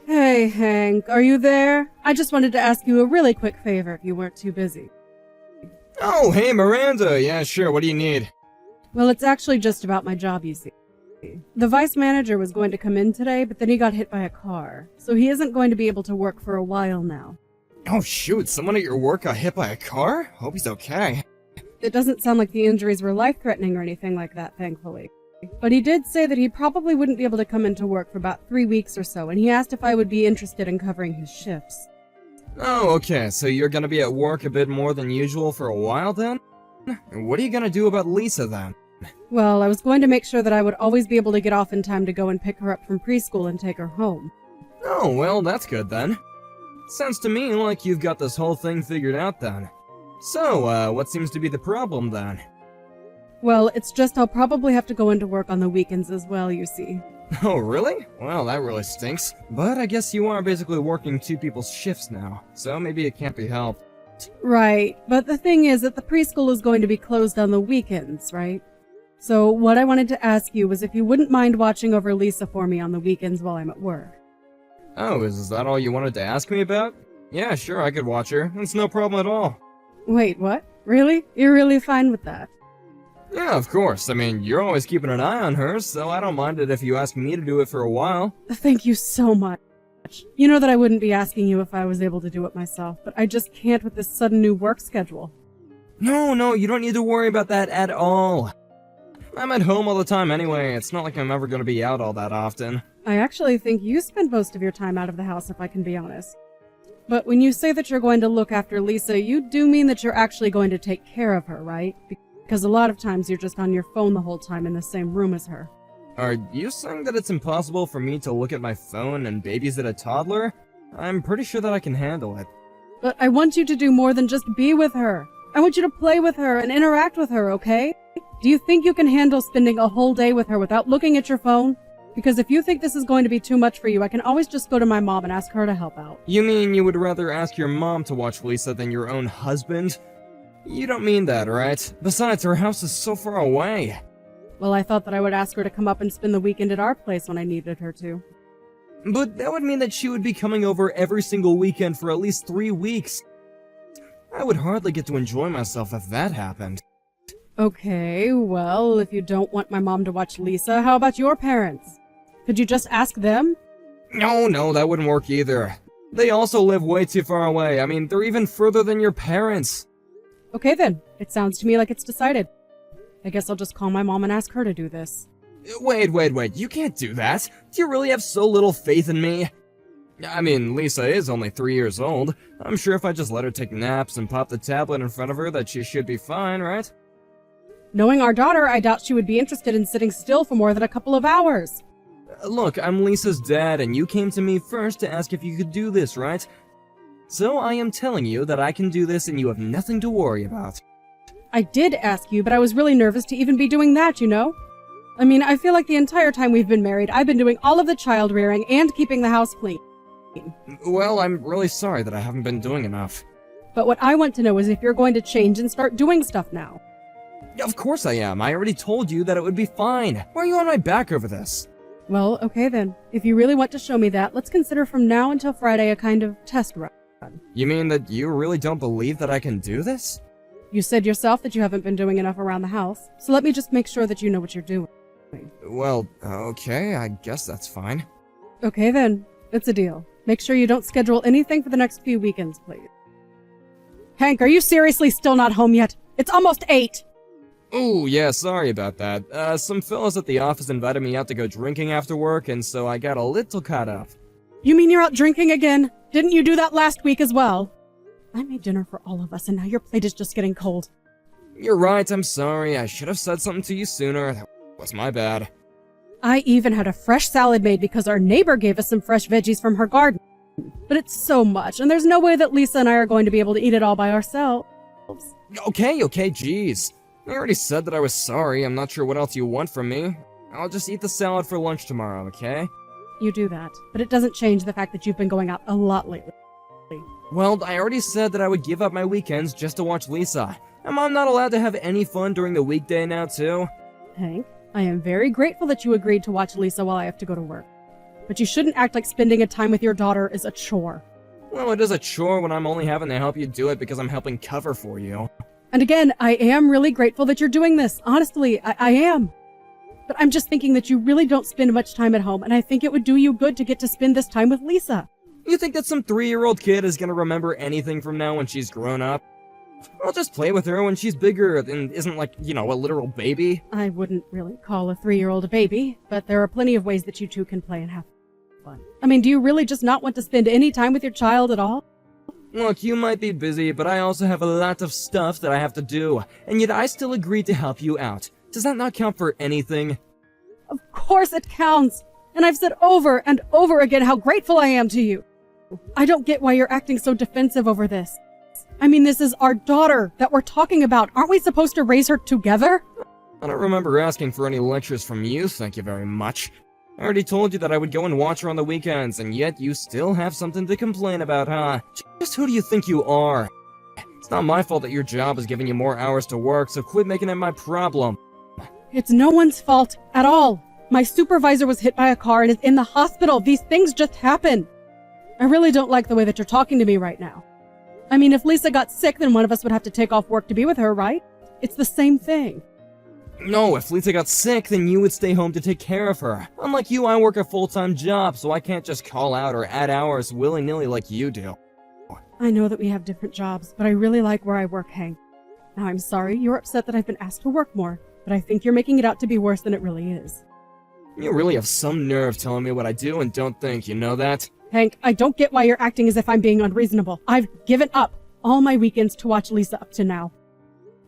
Hey, Hank, are you there? I just wanted to ask you a really quick favor if you weren't too busy. Oh, hey Miranda, yeah sure, what do you need? Well, it's actually just about my job, you see. The vice manager was going to come in today, but then he got hit by a car, so he isn't going to be able to work for a while now. Oh shoot, someone at your work got hit by a car? Hope he's okay. It doesn't sound like the injuries were life-threatening or anything like that, thankfully. But he did say that he probably wouldn't be able to come into work for about 3 weeks or so, and he asked if I would be interested in covering his shifts. Oh, okay, so you're gonna be at work a bit more than usual for a while then? What are you gonna do about Lisa then? Well, I was going to make sure that I would always be able to get off in time to go and pick her up from preschool and take her home. Oh, well, that's good then. Sounds to me like you've got this whole thing figured out then. So, what seems to be the problem then? Well, it's just I'll probably have to go into work on the weekends as well, you see. Oh, really? Well, that really stinks. But I guess you are basically working two people's shifts now, so maybe it can't be helped. Right, but the thing is that the preschool is going to be closed on the weekends, right? So what I wanted to ask you was if you wouldn't mind watching over Lisa for me on the weekends while I'm at work. Oh, is that all you wanted to ask me about? Yeah, sure, I could watch her. It's no problem at all. Wait, what? Really? You're really fine with that? Yeah, of course. I mean, you're always keeping an eye on her, so I don't mind it if you ask me to do it for a while. Thank you so much. You know that I wouldn't be asking you if I was able to do it myself, but I just can't with this sudden new work schedule. No, you don't need to worry about that at all. I'm at home all the time anyway. It's not like I'm ever going to be out all that often. I actually think you spend most of your time out of the house, if I can be honest. But when you say that you're going to look after Lisa, you do mean that you're actually going to take care of her, right? Because a lot of times you're just on your phone the whole time in the same room as her. Are you saying that it's impossible for me to look at my phone and babysit a toddler? I'm pretty sure that I can handle it. But I want you to do more than just be with her. I want you to play with her and interact with her, okay? Do you think you can handle spending a whole day with her without looking at your phone? Because if you think this is going to be too much for you, I can always just go to my mom and ask her to help out. You mean you would rather ask your mom to watch Lisa than your own husband? You don't mean that, right? Besides, her house is so far away. Well, I thought that I would ask her to come up and spend the weekend at our place when I needed her to. But that would mean that she would be coming over every single weekend for at least 3 weeks. I would hardly get to enjoy myself if that happened. Okay, well, if you don't want my mom to watch Lisa, how about your parents? Could you just ask them? No, that wouldn't work either. They also live way too far away. I mean, they're even further than your parents. Okay then, it sounds to me like it's decided. I guess I'll just call my mom and ask her to do this. Wait, you can't do that. Do you really have so little faith in me? I mean, Lisa is only 3 years old. I'm sure if I just let her take naps and pop the tablet in front of her that she should be fine, right? Knowing our daughter, I doubt she would be interested in sitting still for more than a couple of hours. Look, I'm Lisa's dad, and you came to me first to ask if you could do this, right? So I am telling you that I can do this and you have nothing to worry about. I did ask you, but I was really nervous to even be doing that, you know? I mean, I feel like the entire time we've been married, I've been doing all of the child rearing and keeping the house clean. Well, I'm really sorry that I haven't been doing enough. But what I want to know is if you're going to change and start doing stuff now. Of course I am. I already told you that it would be fine. Why are you on my back over this? Well, okay then. If you really want to show me that, let's consider from now until Friday a kind of test run. You mean that you really don't believe that I can do this? You said yourself that you haven't been doing enough around the house, so let me just make sure that you know what you're doing. Well, okay, I guess that's fine. Okay then, it's a deal. Make sure you don't schedule anything for the next few weekends, please. Hank, are you seriously still not home yet? It's almost 8! Ooh, yeah, sorry about that. Some fellas at the office invited me out to go drinking after work, and so I got a little caught up. You mean you're out drinking again? Didn't you do that last week as well? I made dinner for all of us, and now your plate is just getting cold. You're right, I'm sorry. I should have said something to you sooner. That was my bad. I even had a fresh salad made because our neighbor gave us some fresh veggies from her garden. But it's so much, and there's no way that Lisa and I are going to be able to eat it all by ourselves. Okay, jeez. I already said that I was sorry. I'm not sure what else you want from me. I'll just eat the salad for lunch tomorrow, okay? You do that, but it doesn't change the fact that you've been going out a lot lately. Well, I already said that I would give up my weekends just to watch Lisa. Am I not allowed to have any fun during the weekday now, too? Hank, I am very grateful that you agreed to watch Lisa while I have to go to work. but you shouldn't act like spending a time with your daughter is a chore. Well, it is a chore when I'm only having to help you do it because I'm helping cover for you. And again, I am really grateful that you're doing this. Honestly, I am. But I'm just thinking that you really don't spend much time at home, and I think it would do you good to get to spend this time with Lisa. You think that some 3-year-old kid is gonna remember anything from now when she's grown up? I'll just play with her when she's bigger and isn't like, a literal baby. I wouldn't really call a 3-year-old a baby, but there are plenty of ways that you two can play and have fun. I mean, do you really just not want to spend any time with your child at all? Look, you might be busy, but I also have a lot of stuff that I have to do, and yet I still agreed to help you out. Does that not count for anything? Of course it counts! And I've said over and over again how grateful I am to you. I don't get why you're acting so defensive over this. I mean, this is our daughter that we're talking about. Aren't we supposed to raise her together? I don't remember asking for any lectures from you, thank you very much. I already told you that I would go and watch her on the weekends, and yet you still have something to complain about, huh? Just who do you think you are? It's not my fault that your job is giving you more hours to work, so quit making it my problem. It's no one's fault at all. My supervisor was hit by a car and is in the hospital. These things just happen. I really don't like the way that you're talking to me right now. I mean, if Lisa got sick, then one of us would have to take off work to be with her, right? It's the same thing. No, if Lisa got sick, then you would stay home to take care of her. Unlike you, I work a full-time job, so I can't just call out or add hours willy-nilly like you do. I know that we have different jobs, but I really like where I work, Hank. Now, I'm sorry you're upset that I've been asked to work more, but I think you're making it out to be worse than it really is. You really have some nerve telling me what I do and don't think, you know that? Hank, I don't get why you're acting as if I'm being unreasonable. I've given up all my weekends to watch Lisa up to now.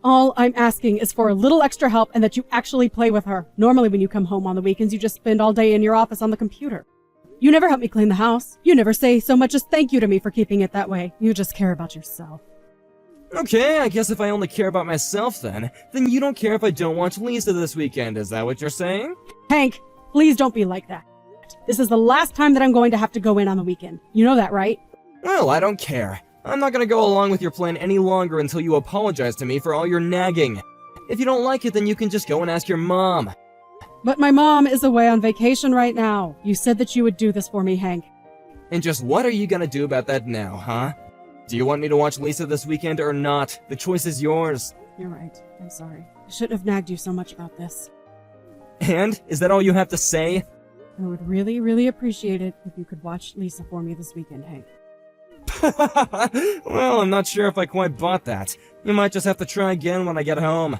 All I'm asking is for a little extra help and that you actually play with her. Normally when you come home on the weekends, you just spend all day in your office on the computer. You never help me clean the house. You never say so much as thank you to me for keeping it that way. You just care about yourself. Okay, I guess if I only care about myself then you don't care if I don't watch Lisa this weekend, is that what you're saying? Hank, please don't be like that. This is the last time that I'm going to have to go in on the weekend. You know that, right? Well, I don't care. I'm not gonna go along with your plan any longer until you apologize to me for all your nagging. If you don't like it, then you can just go and ask your mom. But my mom is away on vacation right now. You said that you would do this for me, Hank. And just what are you gonna do about that now, huh? Do you want me to watch Lisa this weekend or not? The choice is yours. You're right. I'm sorry. I shouldn't have nagged you so much about this. And? Is that all you have to say? I would really, really appreciate it if you could watch Lisa for me this weekend, Hank. Well, I'm not sure if I quite bought that. You might just have to try again when I get home.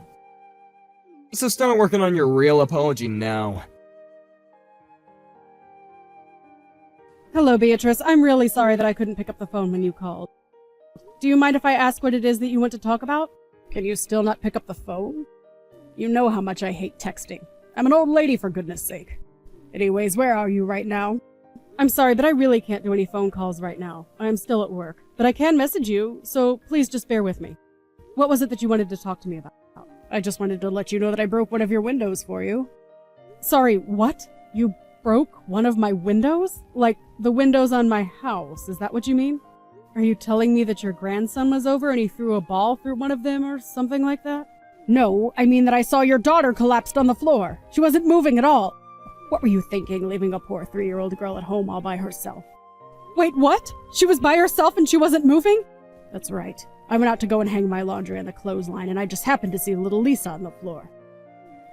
So start working on your real apology now. Hello, Beatrice. I'm really sorry that I couldn't pick up the phone when you called. Do you mind if I ask what it is that you want to talk about? Can you still not pick up the phone? You know how much I hate texting. I'm an old lady, for goodness sake. Anyways, where are you right now? I'm sorry, but I really can't do any phone calls right now. I'm still at work. But I can message you, so please just bear with me. What was it that you wanted to talk to me about? I just wanted to let you know that I broke one of your windows for you. Sorry, what? You broke one of my windows? Like, the windows on my house, is that what you mean? Are you telling me that your grandson was over and he threw a ball through one of them or something like that? No, I mean that I saw your daughter collapsed on the floor. She wasn't moving at all. What were you thinking, leaving a poor 3-year-old girl at home all by herself? Wait, what? She was by herself and she wasn't moving? That's right. I went out to go and hang my laundry on the clothesline, and I just happened to see little Lisa on the floor.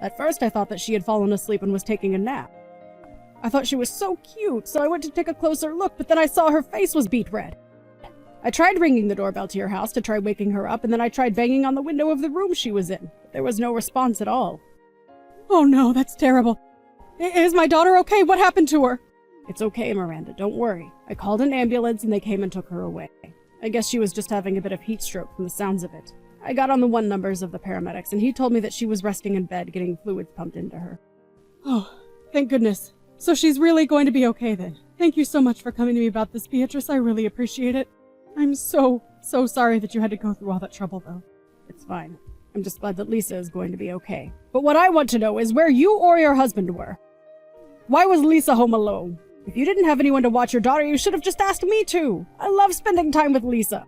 At first, I thought that she had fallen asleep and was taking a nap. I thought she was so cute, so I went to take a closer look, but then I saw her face was beet red. I tried ringing the doorbell to your house to try waking her up, and then I tried banging on the window of the room she was in, but there was no response at all. Oh no, that's terrible. Is my daughter okay? What happened to her? It's okay, Miranda, don't worry. I called an ambulance and they came and took her away. I guess she was just having a bit of heat stroke from the sounds of it. I got on the 1 numbers of the paramedics and he told me that she was resting in bed getting fluids pumped into her. Oh, thank goodness. So she's really going to be okay then. Thank you so much for coming to me about this, Beatrice. I really appreciate it. I'm so sorry that you had to go through all that trouble, though. It's fine. I'm just glad that Lisa is going to be okay. But what I want to know is where you or your husband were. Why was Lisa home alone? If you didn't have anyone to watch your daughter, you should have just asked me to. I love spending time with Lisa.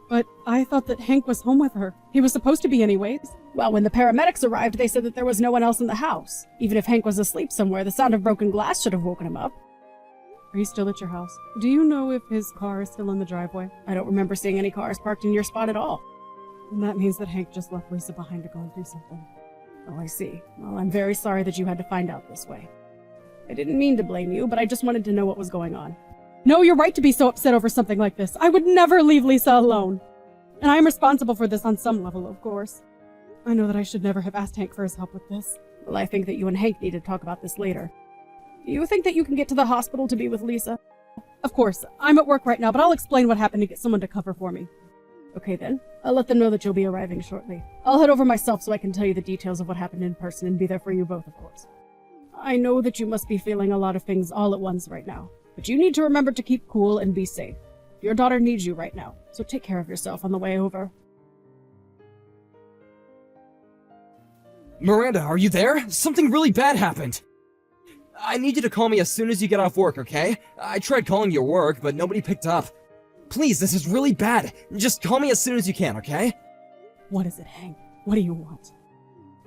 But I thought that Hank was home with her. He was supposed to be anyways. Well, when the paramedics arrived, they said that there was no one else in the house. Even if Hank was asleep somewhere, the sound of broken glass should have woken him up. Are you still at your house? Do you know if his car is still in the driveway? I don't remember seeing any cars parked in your spot at all. And that means that Hank just left Lisa behind to go and do something. Oh, I see. Well, I'm very sorry that you had to find out this way. I didn't mean to blame you, but I just wanted to know what was going on. No, you're right to be so upset over something like this. I would never leave Lisa alone. And I am responsible for this on some level, of course. I know that I should never have asked Hank for his help with this. Well, I think that you and Hank need to talk about this later. Do you think that you can get to the hospital to be with Lisa? Of course. I'm at work right now, but I'll explain what happened to get someone to cover for me. Okay then. I'll let them know that you'll be arriving shortly. I'll head over myself so I can tell you the details of what happened in person and be there for you both, of course. I know that you must be feeling a lot of things all at once right now, but you need to remember to keep cool and be safe. Your daughter needs you right now, so take care of yourself on the way over. Miranda, are you there? Something really bad happened. I need you to call me as soon as you get off work, okay? I tried calling your work, but nobody picked up. Please, this is really bad. Just call me as soon as you can, okay? What is it, Hank? What do you want?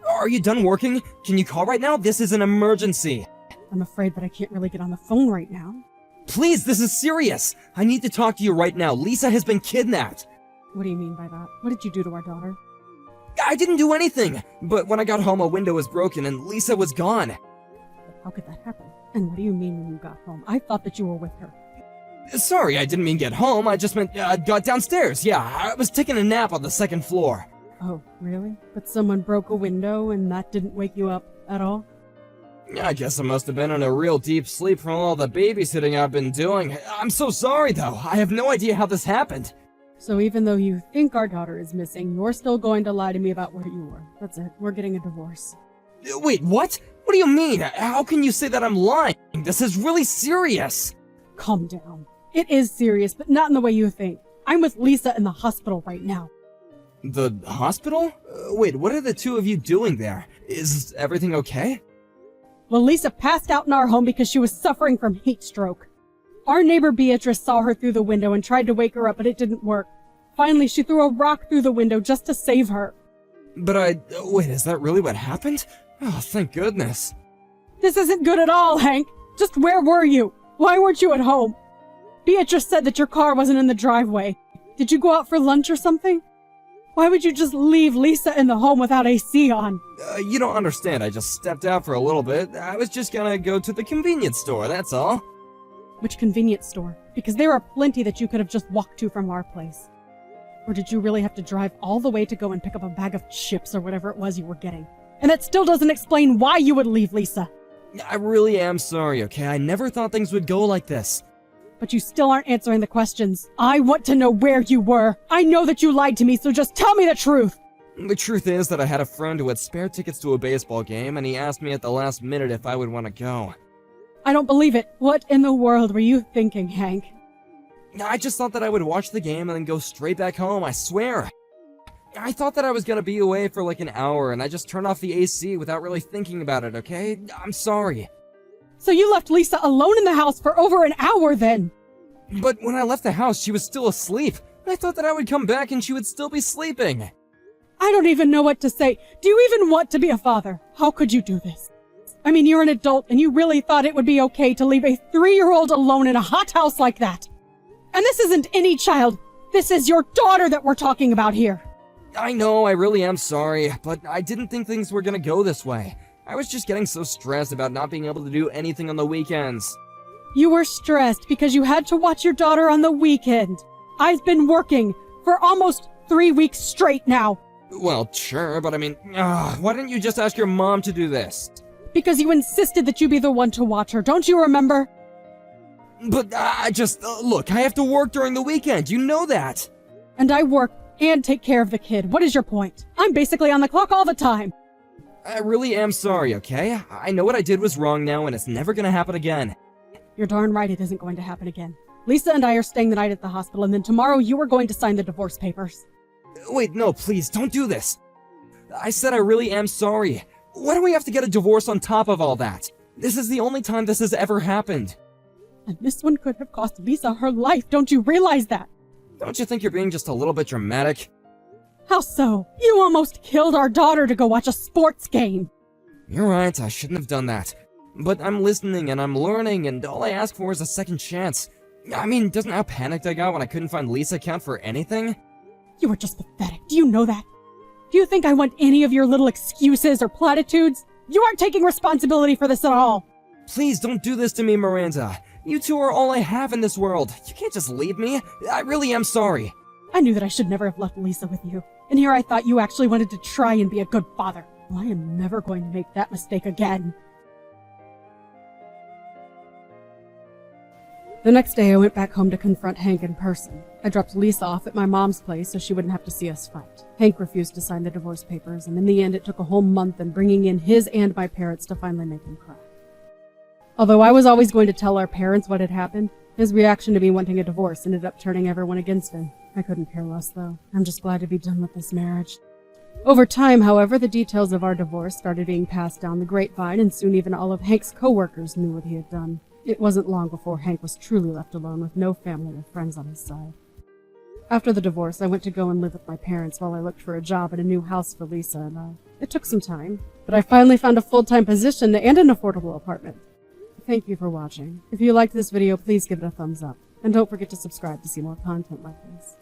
Are you done working? Can you call right now? This is an emergency. I'm afraid that I can't really get on the phone right now. Please, this is serious. I need to talk to you right now. Lisa has been kidnapped. What do you mean by that? What did you do to our daughter? I didn't do anything. But when I got home, a window was broken and Lisa was gone. How could that happen? And what do you mean when you got home? I thought that you were with her. Sorry, I didn't mean get home. I just meant got downstairs. Yeah, I was taking a nap on the second floor. Oh, really? But someone broke a window and that didn't wake you up at all? I guess I must have been in a real deep sleep from all the babysitting I've been doing. I'm so sorry, though. I have no idea how this happened. So even though you think our daughter is missing, you're still going to lie to me about where you were. That's it. We're getting a divorce. Wait, what? What do you mean? How can you say that I'm lying? This is really serious. Calm down. It is serious, but not in the way you think. I'm with Lisa in the hospital right now. The hospital? Wait, what are the two of you doing there? Is everything okay? Well, Lisa passed out in our home because she was suffering from heat stroke. Our neighbor Beatrice saw her through the window and tried to wake her up, but it didn't work. Finally, she threw a rock through the window just to save her. But wait, is that really what happened? Oh, thank goodness. This isn't good at all, Hank. Just where were you? Why weren't you at home? Beatrice said that your car wasn't in the driveway. Did you go out for lunch or something? Why would you just leave Lisa in the home without AC on? You don't understand. I just stepped out for a little bit. I was just gonna go to the convenience store, that's all. Which convenience store? Because there are plenty that you could have just walked to from our place. Or did you really have to drive all the way to go and pick up a bag of chips or whatever it was you were getting? And that still doesn't explain why you would leave Lisa. I really am sorry, okay? I never thought things would go like this. But you still aren't answering the questions. I want to know where you were. I know that you lied to me, so just tell me the truth. The truth is that I had a friend who had spare tickets to a baseball game, and he asked me at the last minute if I would want to go. I don't believe it. What in the world were you thinking, Hank? I just thought that I would watch the game and then go straight back home, I swear. I thought that I was gonna be away for like an hour, and I just turned off the AC without really thinking about it, okay? I'm sorry. So you left Lisa alone in the house for over an hour then? But when I left the house, she was still asleep. I thought that I would come back and she would still be sleeping. I don't even know what to say. Do you even want to be a father? How could you do this? I mean, you're an adult and you really thought it would be okay to leave a 3-year-old alone in a hot house like that. And this isn't any child. This is your daughter that we're talking about here. I know, I really am sorry, but I didn't think things were gonna go this way. I was just getting so stressed about not being able to do anything on the weekends. You were stressed because you had to watch your daughter on the weekend. I've been working for almost 3 weeks straight now. Well, sure, but I mean, why didn't you just ask your mom to do this? Because you insisted that you be the one to watch her, don't you remember? But look, I have to work during the weekend, you know that. And I work and take care of the kid. What is your point? I'm basically on the clock all the time. I really am sorry, okay? I know what I did was wrong now, and it's never gonna happen again. You're darn right it isn't going to happen again. Lisa and I are staying the night at the hospital, and then tomorrow you are going to sign the divorce papers. Wait, no, please, don't do this. I said I really am sorry. Why do we have to get a divorce on top of all that? This is the only time this has ever happened. And this one could have cost Lisa her life, don't you realize that? Don't you think you're being just a little bit dramatic? How so? You almost killed our daughter to go watch a sports game. You're right, I shouldn't have done that. But I'm listening and I'm learning, and all I ask for is a second chance. I mean, doesn't how panicked I got when I couldn't find Lisa count for anything? You are just pathetic. Do you know that? Do you think I want any of your little excuses or platitudes? You aren't taking responsibility for this at all. Please don't do this to me, Miranda. You two are all I have in this world. You can't just leave me. I really am sorry. I knew that I should never have left Lisa with you. And here I thought you actually wanted to try and be a good father. Well, I am never going to make that mistake again. The next day, I went back home to confront Hank in person. I dropped Lisa off at my mom's place so she wouldn't have to see us fight. Hank refused to sign the divorce papers, and in the end, it took a whole month and bringing in his and my parents to finally make him cry. Although I was always going to tell our parents what had happened, his reaction to me wanting a divorce ended up turning everyone against him. I couldn't care less, though. I'm just glad to be done with this marriage. Over time, however, the details of our divorce started being passed down the grapevine, and soon even all of Hank's co-workers knew what he had done. It wasn't long before Hank was truly left alone with no family or friends on his side. After the divorce, I went to go and live with my parents while I looked for a job at a new house for Lisa and I. It took some time, but I finally found a full-time position and an affordable apartment. Thank you for watching. If you liked this video, please give it a thumbs up. And don't forget to subscribe to see more content like this.